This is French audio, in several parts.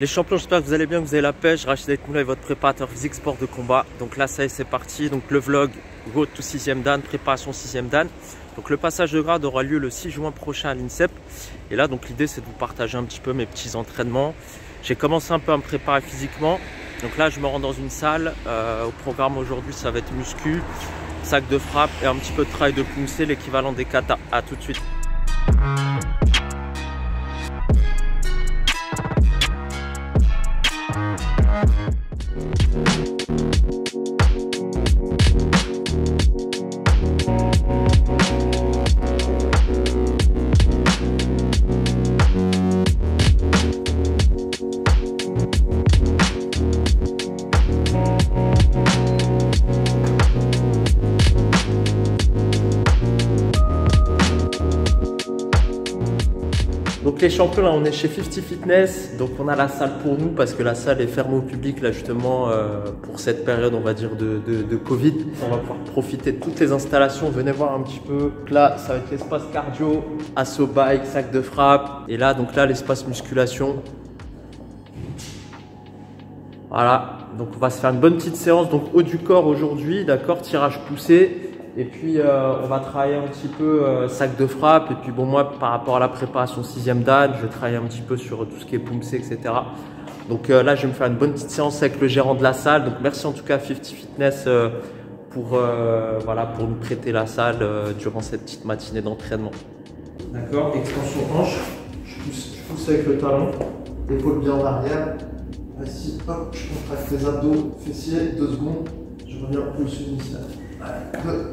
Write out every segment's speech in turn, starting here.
Les champions, j'espère que vous allez bien, que vous avez la pêche. Rachid Aitmoula est votre préparateur physique sport de combat. Donc là, ça y est, c'est parti. Donc le vlog Road to 6e Dan, préparation 6e Dan. Donc le passage de grade aura lieu le 6 juin prochain à l'INSEP. Et là, donc l'idée, c'est de vous partager un petit peu mes petits entraînements. J'ai commencé un peu à me préparer physiquement. Donc là, je me rends dans une salle. Au programme aujourd'hui, ça va être muscu, sac de frappe et un petit peu de travail de poussée, l'équivalent des katas. À tout de suite. Donc les champions, là on est chez 50 Fitness, donc on a la salle pour nous parce que la salle est fermée au public là justement pour cette période on va dire de Covid. On va pouvoir profiter de toutes les installations, venez voir un petit peu. Donc là ça va être l'espace cardio, assaut bike, sac de frappe et là donc là l'espace musculation. Voilà, donc on va se faire une bonne petite séance donc haut du corps aujourd'hui, d'accord, tirage poussé. Et puis on va travailler un petit peu sac de frappe. Et puis bon, moi par rapport à la préparation 6e Dan, je vais travailler un petit peu sur tout ce qui est poumsé, etc. Donc là je vais me faire une bonne petite séance avec le gérant de la salle. Donc merci en tout cas à 50 Fitness pour nous prêter la salle durant cette petite matinée d'entraînement. D'accord, extension hanche, je pousse avec le talon, épaule bien en arrière. Assis, hop, je contracte les abdos, fessiers, 2 secondes, je reviens en position initiale. Allez, 2.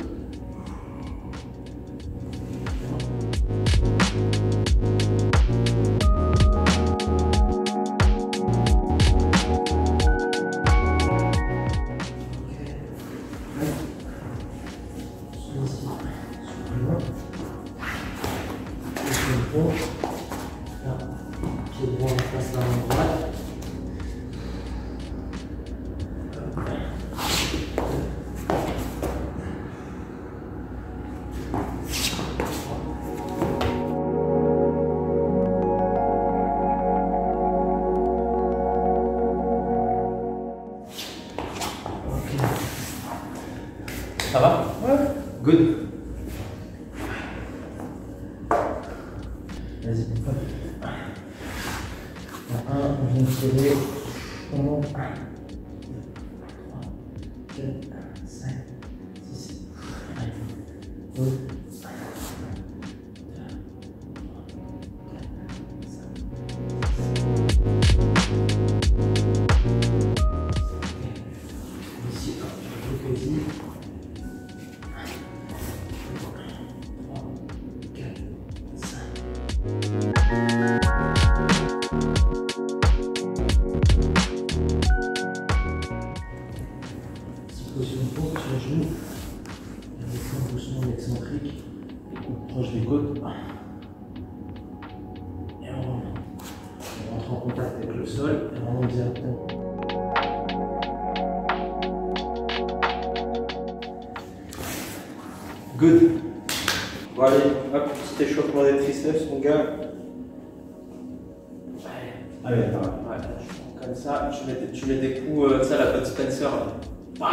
Ça va? Ouais. Good. Vas-y. On vient de tirer. On monte. 1, 2, 3, 4, 5, 6. Allez. 2. Ici, je focalise. 6 positions de pompe sur les genoux. On descend doucement l'excentrique. Les coudes proches des côtes. Et on rentre en contact avec le sol et on remonte directement. Good. Bon allez, hop, petit échauffement des triceps mon gars. Allez, attends. Ouais, je prends comme ça, tu mets des coups, ça la Bud Spencer là.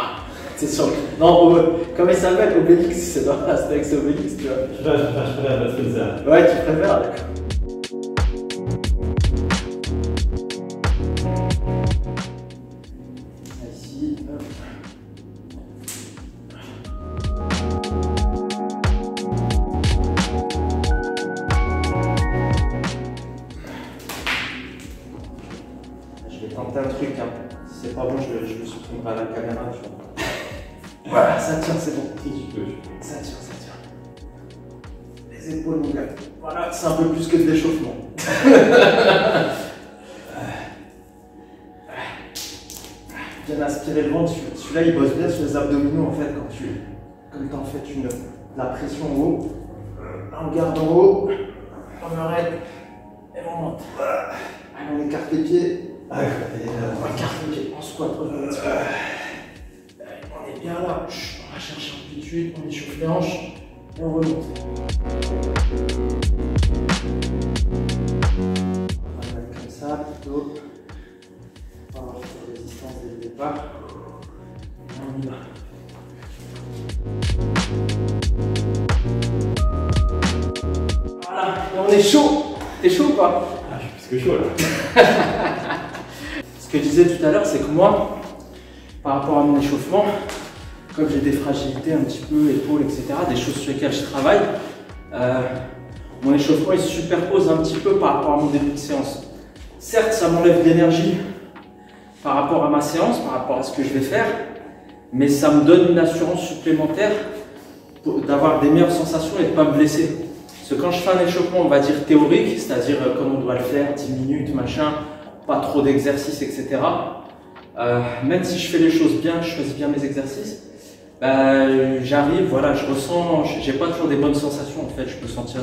C'est sûr. Non, comment il s'appelle? Obélix, c'est dans Astérix Obélix, tu vois. Je préfère Bud Spencer. Ouais, tu préfères, d'accord. Ici, hop. Je vais tenter un truc, hein. Si c'est pas bon, je me supprimerai à la caméra, tu vois. Voilà, ça tient, c'est bon. Si tu peux. Ça tient, ça tient. Les épaules, mon gars. Voilà, c'est un peu plus que de l'échauffement. Bien aspirer le ventre. Celui-là, il bosse bien sur les abdominaux, en fait, quand tu en fais la pression en haut. On garde en haut, on arrête et on monte. Allez, on écarte les pieds. On écarte les pieds, on squat. On est bien là. On va chercher amplitude, on échauffe les hanches et on remonte. On va mettre comme ça plutôt. puissance dès le départ. On y va. Voilà, et on est chaud. T'es chaud ou pas? Ah, je suis plus que chaud là. Ce que je disais tout à l'heure, c'est que moi, par rapport à mon échauffement, comme j'ai des fragilités un petit peu, épaules, etc., des choses sur lesquelles je travaille, mon échauffement il se superpose un petit peu par rapport à mon début de séance. Certes, ça m'enlève de l'énergie par rapport à ma séance, par rapport à ce que je vais faire, mais ça me donne une assurance supplémentaire d'avoir des meilleures sensations et de ne pas me blesser. Parce que quand je fais un échauffement, on va dire théorique, c'est-à-dire comme on doit le faire, 10 minutes, machin, pas trop d'exercices, etc. Même si je fais les choses bien, je choisis bien mes exercices, j'arrive, voilà, je ressens, j'ai pas toujours des bonnes sensations en fait, je peux sentir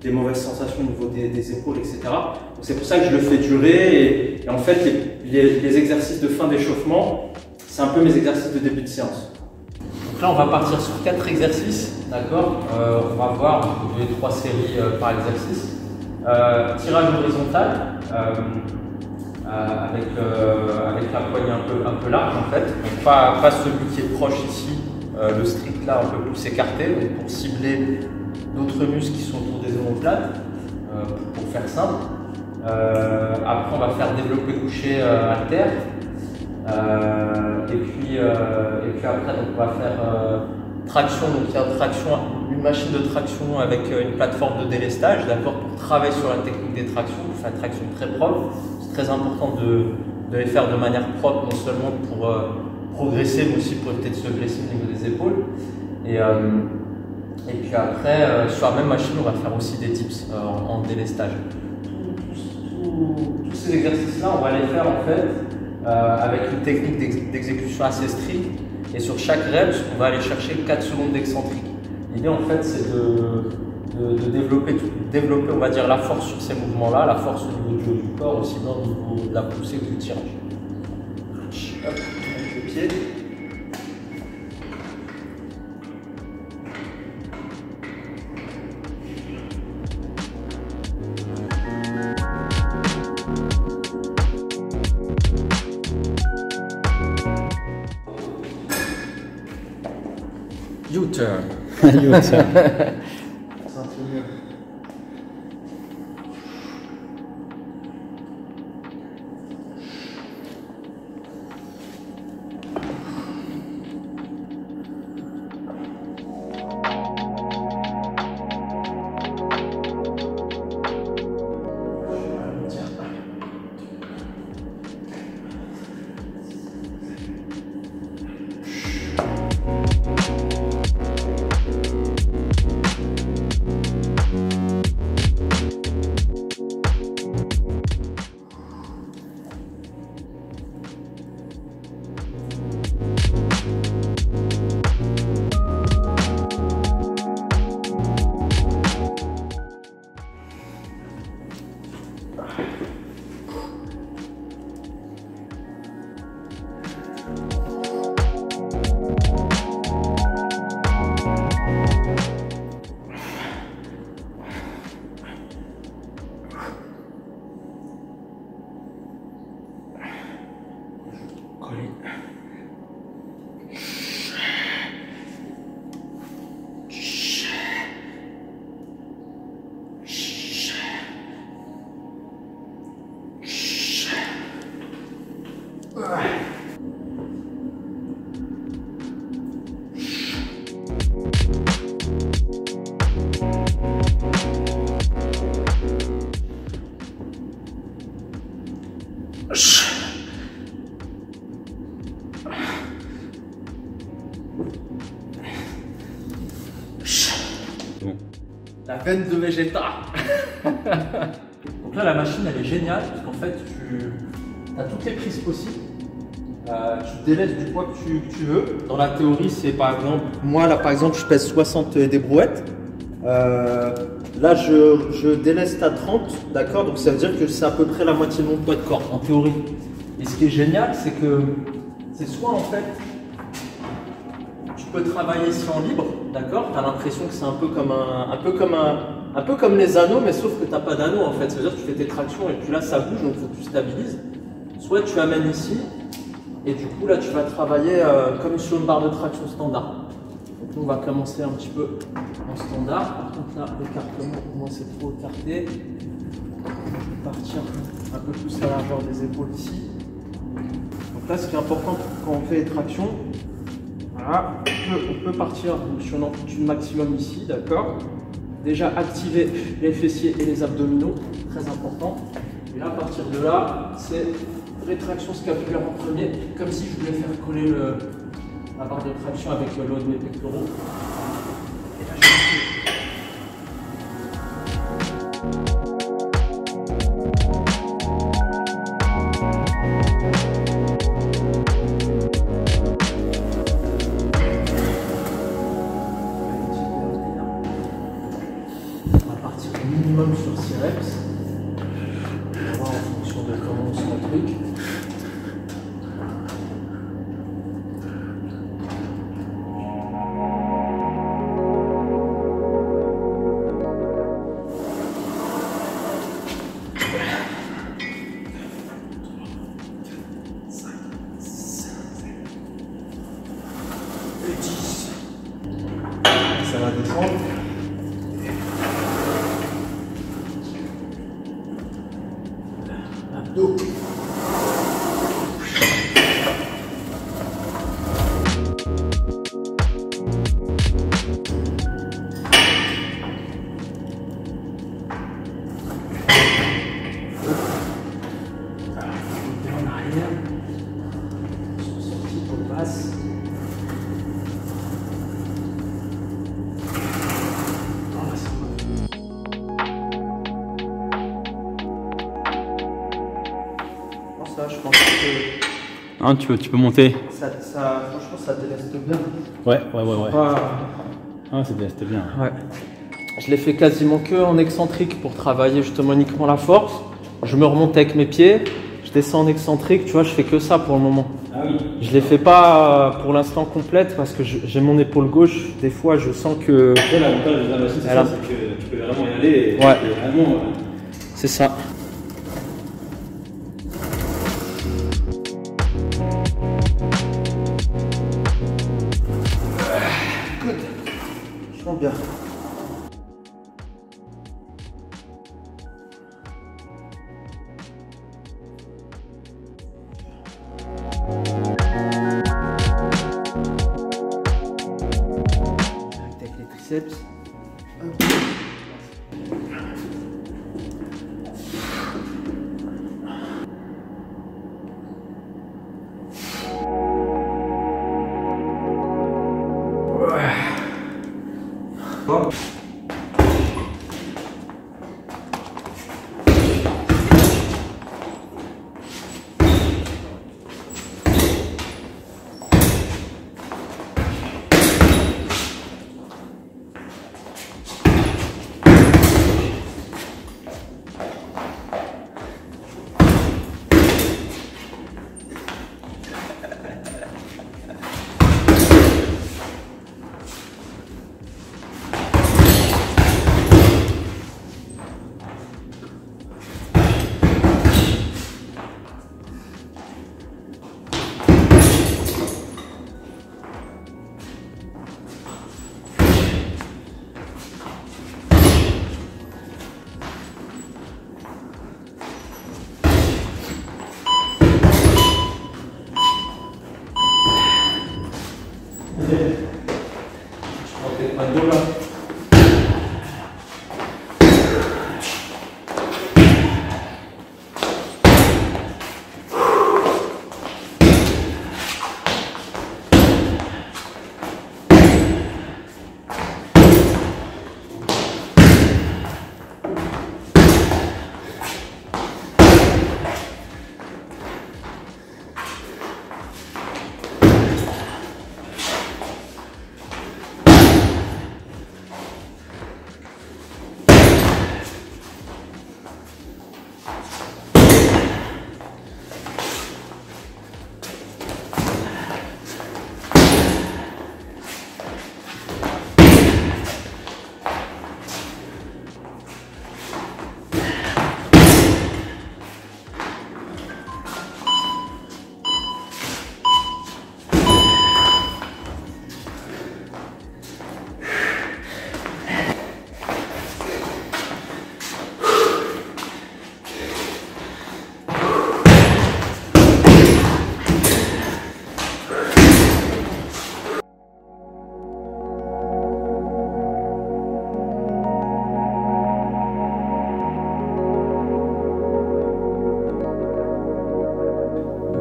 des mauvaises sensations au niveau des épaules, etc. Donc c'est pour ça que je le fais durer et en fait les exercices de fin d'échauffement, c'est un peu mes exercices de début de séance. Donc là on va partir sur 4 exercices, d'accord. On va voir 2-3 séries par exercice. Tirage horizontal. Avec la poignée un peu large en fait, donc pas celui qui est proche ici, le strict là un peu plus écarté, donc pour cibler d'autres muscles qui sont autour des omoplates, pour faire simple. Après on va faire développé couché haltère, et puis après donc, on va faire traction, donc il y a une machine de traction avec une plateforme de délestage, d'accord, pour travailler sur la technique des tractions, pour faire une traction très propre. C'est très important de les faire de manière propre, non seulement pour progresser, mais aussi pour éviter de se blesser au niveau des épaules. Et puis après, sur la même machine, on va faire aussi des dips en délestage. Tous ces exercices-là, on va les faire en fait avec une technique d'exécution assez stricte. Et sur chaque reps, on va aller chercher 4 secondes d'excentrique. L'idée en fait, c'est de développer, on va dire, la force sur ces mouvements-là, la force au niveau du haut du corps, aussi bien au niveau de la poussée que du tirage. Hop, avec le pied. U-turn. U-turn. C'est un peu mieux. La veine de Vegeta. Donc là, la machine, elle est géniale parce qu'en fait, tu as toutes les prises possibles. Tu délaisses du poids que tu veux. Dans la théorie, c'est par exemple, moi là par exemple, je pèse 60 des brouettes. Là, je déleste à 30, d'accord? Donc ça veut dire que c'est à peu près la moitié de mon poids de corps, en théorie. Et ce qui est génial, c'est que c'est soit en fait, tu peux travailler ici en libre, d'accord? Tu as l'impression que c'est un peu comme les anneaux, mais sauf que tu n'as pas d'anneau en fait. Ça veut dire que tu fais tes tractions et puis là ça bouge, donc il faut que tu stabilises. Soit tu amènes ici, Et du coup, là, tu vas travailler comme sur une barre de traction standard. Donc, on va commencer un petit peu en standard. Par contre, là, l'écartement, pour moi, c'est trop écarté. Partir un peu plus à la largeur des épaules ici. Donc là, ce qui est important quand on fait les tractions, voilà, on peut partir sur une amplitude maximum ici, d'accord. Déjà activer les fessiers et les abdominaux, très important. Et là, à partir de là, c'est rétraction scapulaire en premier, comme si je voulais faire coller la barre de traction avec le haut de mes pectoraux. Et là, je on va partir minimum sur 6 reps. On va voir en fonction de comment on se le truc. Ça va descendre. Abdos. En arrière. Sortie pour basse. Ça, je pense que Hein, tu peux monter. franchement, ça déleste bien. Ouais. Pas... Ah, c'était bien. Ouais. Je l'ai fait quasiment que en excentrique pour travailler justement uniquement la force. Je me remonte avec mes pieds, je descends en excentrique, tu vois, je fais que ça pour le moment. Ah oui. Je les fais pas pour l'instant complète parce que j'ai mon épaule gauche. Des fois, je sens que. L'avantage de la machine, c'est ça, c'est que tu peux vraiment y aller. Et Ouais. et vraiment, C'est ça. Good. Je sens bien. Avec les triceps. Hop. Bon.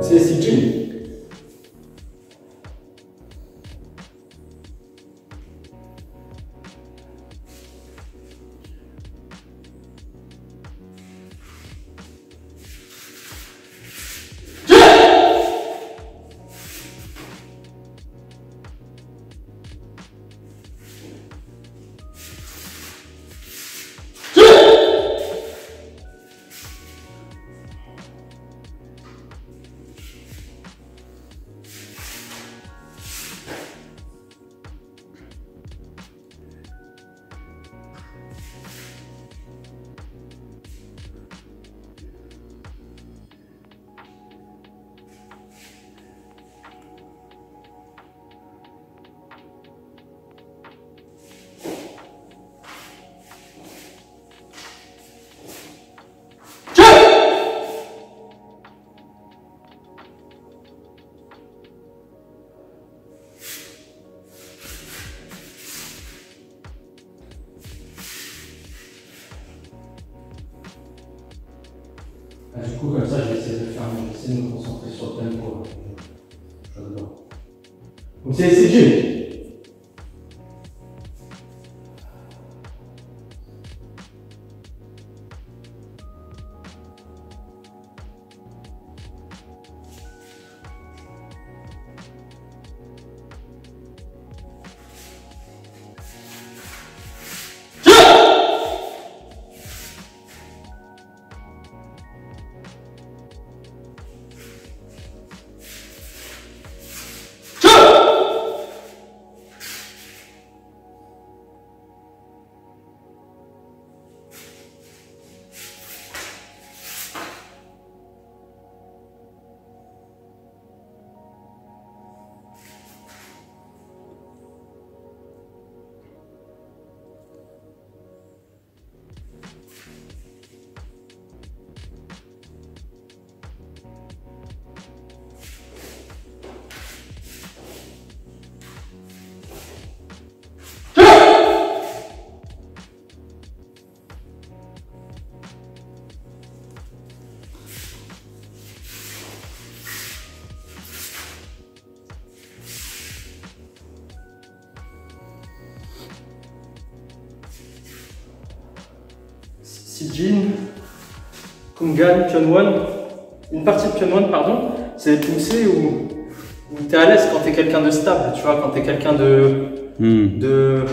C'est Sijin. Du coup, comme ça, je vais essayer de le faire, je vais essayer de me concentrer sur le tempo. J'adore. Donc, c'est Sijin. Sijin, Kungan, Pyeonwon. Une partie de Pyeonwon, pardon, c'est les poussées où tu es à l'aise quand tu es quelqu'un de stable, tu vois, quand tu es quelqu'un de.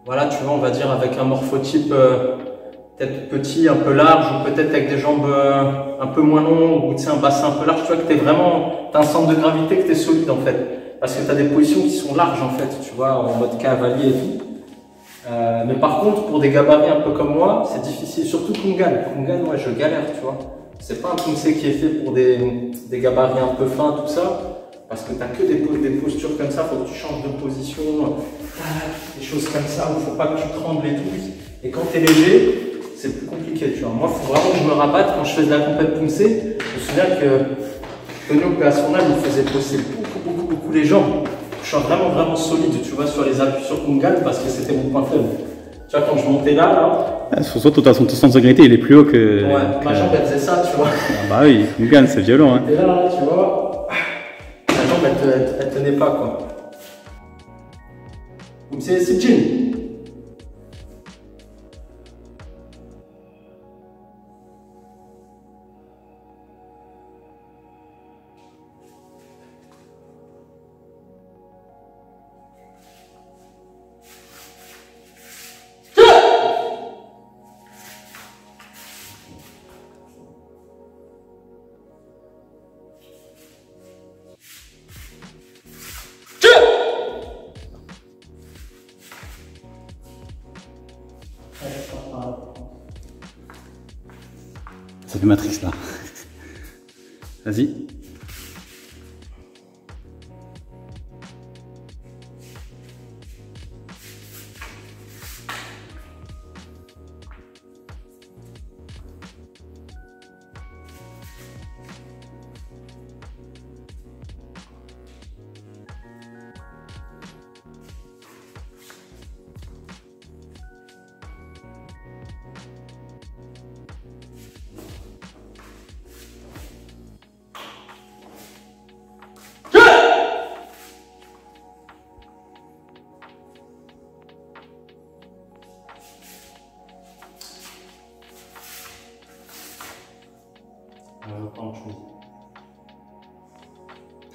Voilà, tu vois, on va dire avec un morphotype peut-être petit, un peu large, ou peut-être avec des jambes un peu moins longues, ou tu sais, un bassin un peu large, tu vois, que tu as un centre de gravité, que tu es solide en fait. Parce que tu as des positions qui sont larges en fait, tu vois, en mode cavalier et tout. Mais par contre, pour des gabarits un peu comme moi, c'est difficile, surtout Kungan. Kungan, moi, je galère, tu vois. C'est pas un poussé qui est fait pour des gabarits un peu fins, tout ça, parce que tu n'as que des postures comme ça, il faut que tu changes de position, des choses comme ça, où il ne faut pas que tu trembles et tout. Et quand tu es léger, c'est plus compliqué, tu vois. Moi, il faut vraiment que je me rabatte. Quand je fais de la compète poussée, je me souviens que Tonio, à son âge, il faisait bosser beaucoup les jambes. Je suis vraiment solide, tu vois, sur les appuis sur Kungan parce que c'était mon point faible. Tu vois, quand je montais là. Surtout, ton centre de gravité, il est plus haut que. Ouais, ma jambe, elle faisait ça, tu vois. Ah bah oui, Kungan, c'est violent. Hein. Et là, tu vois, ma jambe, elle tenait pas, quoi. Donc, c'est Sijin. Ça fait Matrix là. Vas-y.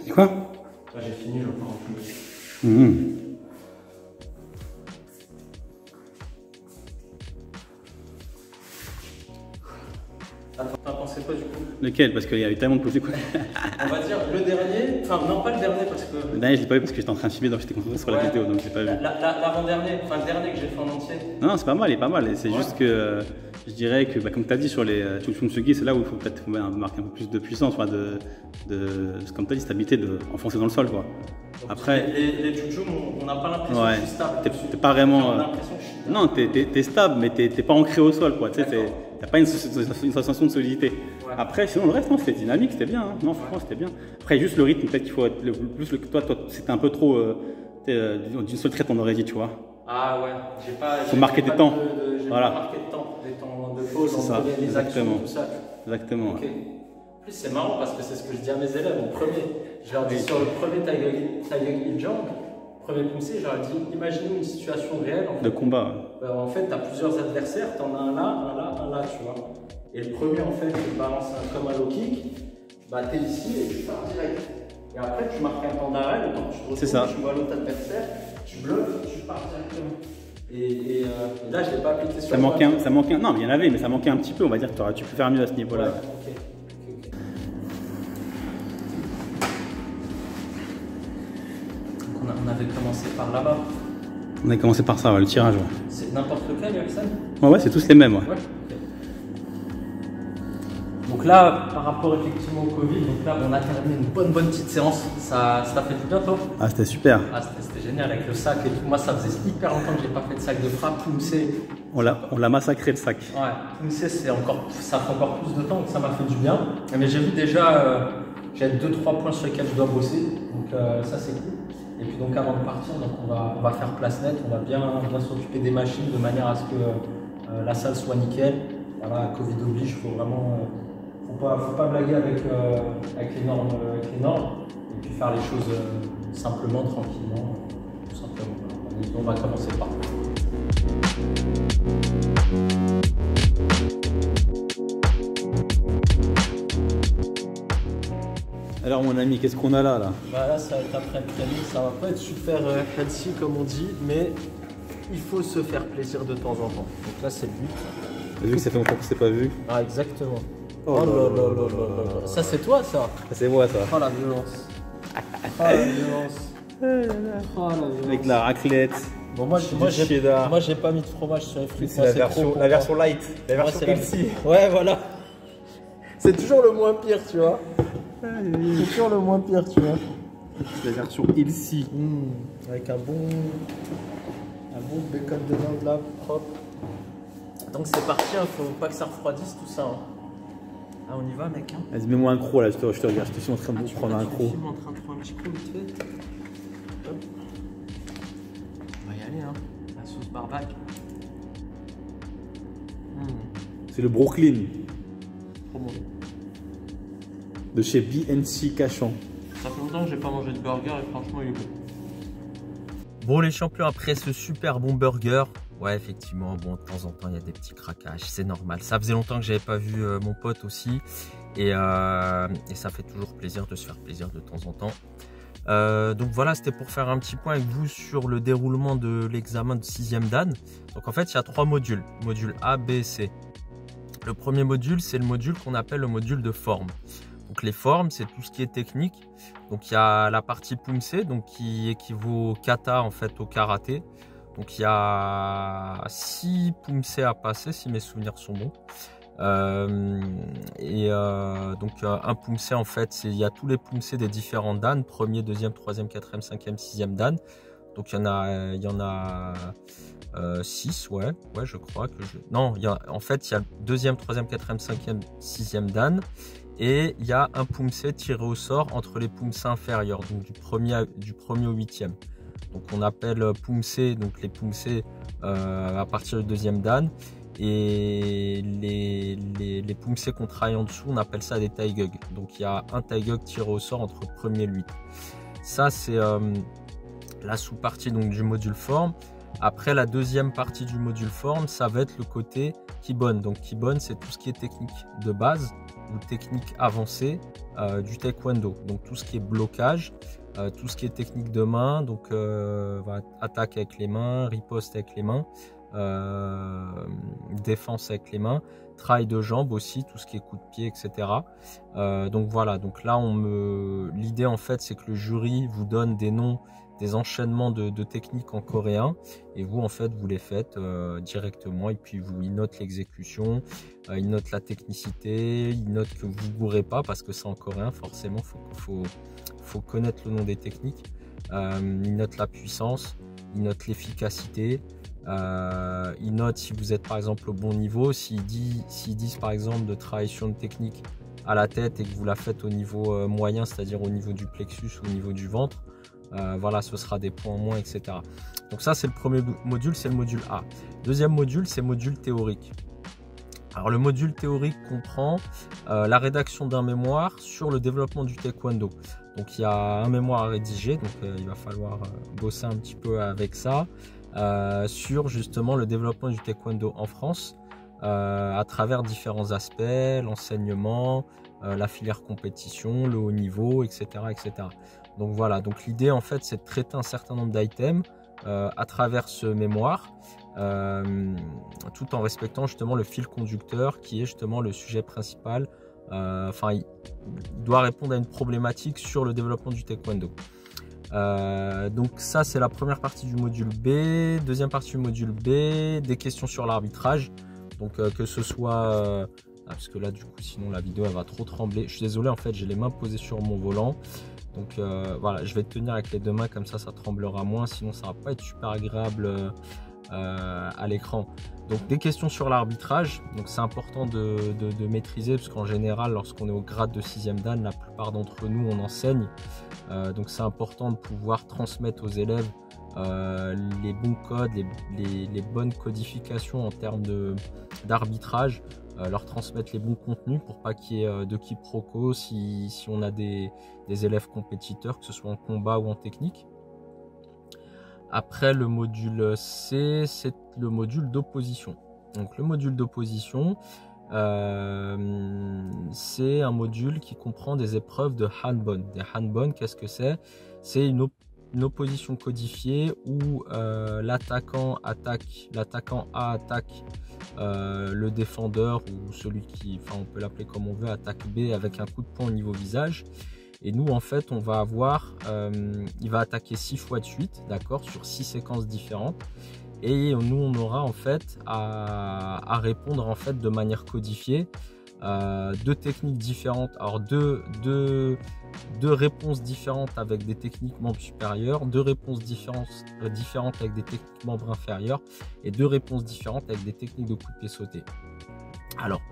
Et quoi? Là, j'ai fini, je pars en plus. Attends, t'en pensais quoi du coup? Lequel? Parce qu'il y avait tellement de posés quoi. On va dire le dernier, enfin non pas le dernier parce que... Le dernier je l'ai pas vu parce que j'étais en train de filmer donc j'étais concentré sur la vidéo donc j'ai pas vu. L'avant-dernier, enfin le dernier que j'ai fait en entier. Non, c'est pas mal, il est pas mal. C'est juste que je dirais que, comme tu as dit, sur les Chungsugi, c'est là où il faut peut-être marquer un peu plus de puissance, enfin comme tu as dit, stabilité, enfoncer dans le sol. Quoi. Après, les Jujum, on n'a pas l'impression que je suis stable. T'es pas vraiment. On a l'impression que je suis stable. Non, t'es stable, mais t'es pas ancré au sol. T'as pas une sensation de solidité. Ouais. Après, sinon, le reste, c'était dynamique, c'était bien. Hein. Non, franchement, c'était bien. Après, juste le rythme, peut-être qu'il faut être toi, c'était un peu trop. D'une seule traite, on aurait dit, tu vois. Ah ouais, j'ai pas. Faut marquer des temps. Voilà. Pas marqué de temps, des temps de pause, entre les actions, tout ça. Exactement. Okay. En plus, c'est marrant parce que c'est ce que je dis à mes élèves en premier. Je leur dis sur le premier Taiyuan Jang, premier poussé, je leur dis imaginez une situation réelle. En fait. De combat. En fait, tu as plusieurs adversaires, tu en as un là, tu vois. Et le premier, en fait, tu balances comme un low kick, bah, tu es ici et tu pars direct. Et après, tu marques un temps d'arrêt, le temps que tu te retrouves, tu vois l'autre adversaire, tu bloques, tu pars directement. Et là, je ne l'ai pas appliqué sur ça manquait non, il y en avait, mais ça manquait un petit peu. On va dire que tu aurais pu faire mieux à ce niveau-là. Ouais, okay. Donc on avait commencé par là-bas. On a commencé par ça, ouais, le tirage. Ouais. C'est n'importe lequel, Yaksan? Ouais, c'est tous les mêmes. Ouais. Okay. Donc là, par rapport effectivement au Covid, donc là, on a terminé une bonne petite séance. Ça t'a fait du bien, toi? Ah, c'était super. Ah, c'était génial avec le sac et tout. Moi, ça faisait hyper longtemps que j'ai pas fait de sac de frappe. Poumsé. On l'a massacré le sac. Ouais, Poumsé, ça fait encore plus de temps, donc ça m'a fait du bien. Mais j'ai vu déjà, j'ai 2-3 points sur lesquels je dois bosser. Donc ça, c'est cool. Et puis donc avant de partir, donc on va faire place nette. On va bien s'occuper des machines de manière à ce que la salle soit nickel. Voilà, Covid oblige, il faut vraiment. Faut pas blaguer avec les normes. Et puis faire les choses simplement, tranquillement, tout simplement. Voilà. On va commencer par là. Alors mon ami, qu'est-ce qu'on a là? Bah là, ça va être après-midi, ça va pas être super healthy comme on dit, mais il faut se faire plaisir de temps en temps. Donc là, c'est le but. T'as vu que ça fait longtemps qu'on s'est pas vu? Ah, exactement. Oh là là là là là. Ça, c'est toi, ça? C'est moi, ça. Oh la violence. Oh la violence. Oh la violence. Avec la raclette. Bon, moi j'ai pas mis de fromage sur les frites. C'est la version light. La version healthy. Ouais, voilà. C'est toujours le moins pire, tu vois. C'est toujours le moins pire, tu vois. C'est la version healthy. Avec un bon bacon de viande là, propre. Donc c'est parti, hein, faut pas que ça refroidisse tout ça. Hein. Ah, on y va, mec. Hein. Vas-y, mets-moi un croc là, je te regarde, je suis en train de prendre un croc. Je suis en train de prendre un petit croc vite fait. Hop. On va y aller, hein. La sauce barbac. C'est le Brooklyn. Trop bon. De chez BNC Cachan. Ça fait longtemps que j'ai pas mangé de burger et franchement il est bon. Bon les champions, après ce super bon burger, ouais effectivement, bon de temps en temps il y a des petits craquages, c'est normal. Ça faisait longtemps que j'avais pas vu mon pote aussi et ça fait toujours plaisir de se faire plaisir de temps en temps. Donc voilà, c'était pour faire un petit point avec vous sur le déroulement de l'examen de 6e Dan. Donc en fait il y a 3 modules, module A, B et C. Le premier module, c'est le module qu'on appelle le module de forme. Donc les formes, c'est tout ce qui est technique. Donc il y a la partie Poumsé, donc qui équivaut au kata en fait au karaté. Donc il y a 6 Poumsé à passer si mes souvenirs sont bons. Donc un Poumsé en fait, il y a tous les Poumsé des différents dan, premier, deuxième, troisième, quatrième, cinquième, sixième dan. Donc il y en a 6, ouais, je crois que non, en fait il y a deuxième, troisième, quatrième, cinquième, sixième dan. Et il y a un Poumsé tiré au sort entre les Poumsé inférieurs, donc du premier au 8e. Donc on appelle Poumsé, donc les Poumsé à partir du 2e dan. Et les Poumsé qu'on travaille en dessous, on appelle ça des Taigug. Donc il y a un Taigug tiré au sort entre le premier et le 8. Ça c'est la sous-partie donc du module forme. Après la deuxième partie du module forme, ça va être le côté Kibon. Donc Kibon, c'est tout ce qui est technique de base ou technique avancée du taekwondo. Donc tout ce qui est blocage, tout ce qui est technique de main, donc voilà, attaque avec les mains, riposte avec les mains, défense avec les mains, travail de jambes aussi, tout ce qui est coup de pied, etc. Donc voilà, donc là l'idée en fait c'est que le jury vous donne des noms, des enchaînements de techniques en coréen et vous en fait vous les faites directement et puis il note l'exécution, il note la technicité, il note que vous ne bourrez pas parce que c'est en coréen forcément, faut connaître le nom des techniques, il note la puissance, il note l'efficacité, il note si vous êtes par exemple au bon niveau, s'ils disent par exemple de travailler sur une technique à la tête et que vous la faites au niveau moyen, c'est-à-dire au niveau du plexus ou au niveau du ventre, voilà, ce sera des points en moins, etc. Donc ça c'est le premier module, c'est le module A. Deuxième module, c'est module théorique. Alors le module théorique comprend la rédaction d'un mémoire sur le développement du taekwondo. Donc il y a un mémoire à rédiger, donc il va falloir bosser un petit peu avec ça, sur justement le développement du taekwondo en France, à travers différents aspects, l'enseignement, la filière compétition, le haut niveau, etc. etc. Donc voilà, donc l'idée en fait c'est de traiter un certain nombre d'items à travers ce mémoire, tout en respectant justement le fil conducteur qui est justement le sujet principal. Enfin, il doit répondre à une problématique sur le développement du taekwondo. Donc ça c'est la première partie du module B. Deuxième partie du module B, des questions sur l'arbitrage. Donc que ce soit parce que là du coup sinon la vidéo elle va trop trembler. Je suis désolé, en fait j'ai les mains posées sur mon volant. Donc voilà, je vais tenir avec les deux mains comme ça tremblera moins, sinon ça va pas être super agréable à l'écran. Donc des questions sur l'arbitrage, donc c'est important de maîtriser parce qu'en général lorsqu'on est au grade de 6e dan, la plupart d'entre nous on enseigne, donc c'est important de pouvoir transmettre aux élèves les bons codes, les bonnes codifications en termes d'arbitrage, leur transmettre les bons contenus pour pas qu'il y ait de quiproquos si on a des élèves compétiteurs, que ce soit en combat ou en technique. Après le module C, c'est le module d'opposition. Donc le module d'opposition, c'est un module qui comprend des épreuves de Hanbon. Des Hanbon, qu'est-ce que c'est? C'est une opposition codifiée où l'attaquant A attaque le défendeur ou celui qui, enfin on peut l'appeler comme on veut, attaque B avec un coup de poing au niveau visage. Et nous en fait on va avoir, il va attaquer 6 fois de suite, d'accord, sur 6 séquences différentes. Et nous on aura en fait à répondre en fait de manière codifiée, deux techniques différentes, alors deux réponses différentes avec des techniques membres supérieurs, deux réponses différentes avec des techniques membres inférieurs et deux réponses différentes avec des techniques de coup de pied sauté. Alors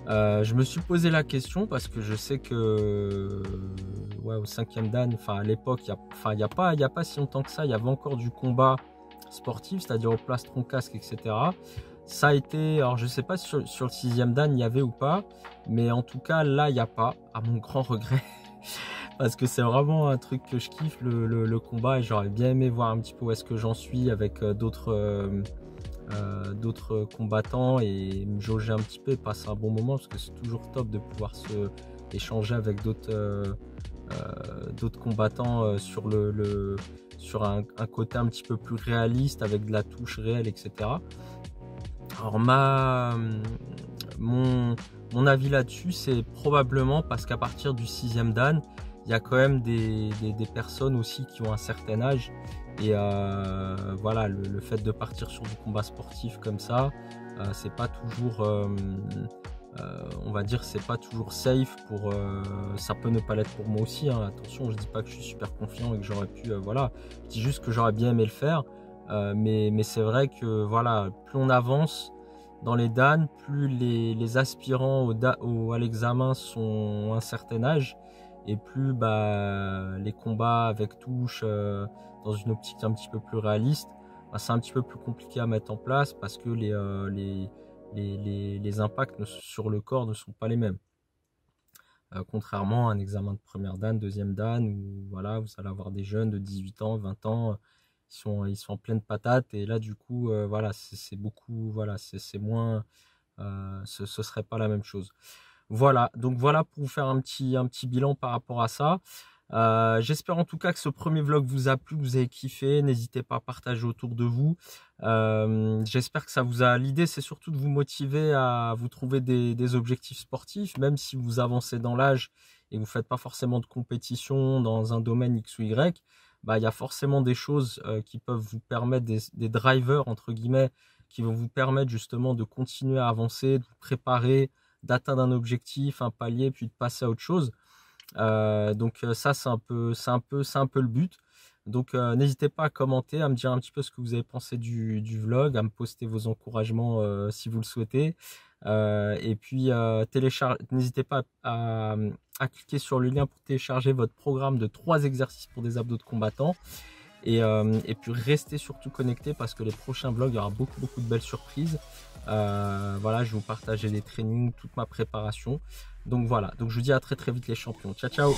je me suis posé la question parce que je sais que ouais, au 5e dan, enfin à l'époque, il y a pas si longtemps que ça, il y avait encore du combat sportif, c'est-à-dire au plastron, casque, etc. Ça a été, alors je sais pas si sur le 6e dan il y avait ou pas, mais en tout cas là il n'y a pas, à mon grand regret, parce que c'est vraiment un truc que je kiffe, le combat, et j'aurais bien aimé voir un petit peu où est-ce que j'en suis avec d'autres combattants et me jauger un petit peu et passer un bon moment, parce que c'est toujours top de pouvoir échanger avec d'autres combattants sur un côté un petit peu plus réaliste avec de la touche réelle, etc. Alors mon avis là-dessus, c'est probablement parce qu'à partir du 6e dan, il y a quand même des personnes aussi qui ont un certain âge. Et voilà, le fait de partir sur du combat sportif comme ça, c'est pas toujours, on va dire, c'est pas toujours safe pour. Ça peut ne pas l'être pour moi aussi. Hein. Attention, je dis pas que je suis super confiant et que j'aurais pu, voilà. Je dis juste que j'aurais bien aimé le faire, mais c'est vrai que voilà, plus on avance dans les dan, plus les aspirants à l'examen ont un certain âge. Et plus les combats avec touche dans une optique un petit peu plus réaliste, c'est un petit peu plus compliqué à mettre en place parce que les impacts sur le corps ne sont pas les mêmes. Contrairement à un examen de première dan, deuxième dan, où voilà, vous allez avoir des jeunes de 18 ans, 20 ans, ils sont en pleine patate, et là du coup voilà, c'est beaucoup, voilà, c'est moins, ce serait pas la même chose. Voilà, donc voilà pour vous faire un petit bilan par rapport à ça. J'espère en tout cas que ce premier vlog vous a plu, que vous avez kiffé. N'hésitez pas à partager autour de vous. J'espère que ça vous a... L'idée, c'est surtout de vous motiver à vous trouver des objectifs sportifs, même si vous avancez dans l'âge et vous ne faites pas forcément de compétition dans un domaine X ou Y. Bah, il y a forcément des choses qui peuvent vous permettre, des drivers entre guillemets, qui vont vous permettre justement de continuer à avancer, de vous préparer, d'atteindre un objectif, un palier, puis de passer à autre chose. Donc ça, c'est un peu le but. Donc n'hésitez pas à commenter, à me dire un petit peu ce que vous avez pensé du vlog, à me poster vos encouragements si vous le souhaitez. Et puis n'hésitez pas à cliquer sur le lien pour télécharger votre programme de 3 exercices pour des abdos de combattants. Et puis restez surtout connectés parce que les prochains vlogs, il y aura beaucoup de belles surprises. Voilà, je vais vous partager les trainings, toute ma préparation. Donc voilà, donc je vous dis à très vite les champions. Ciao ciao.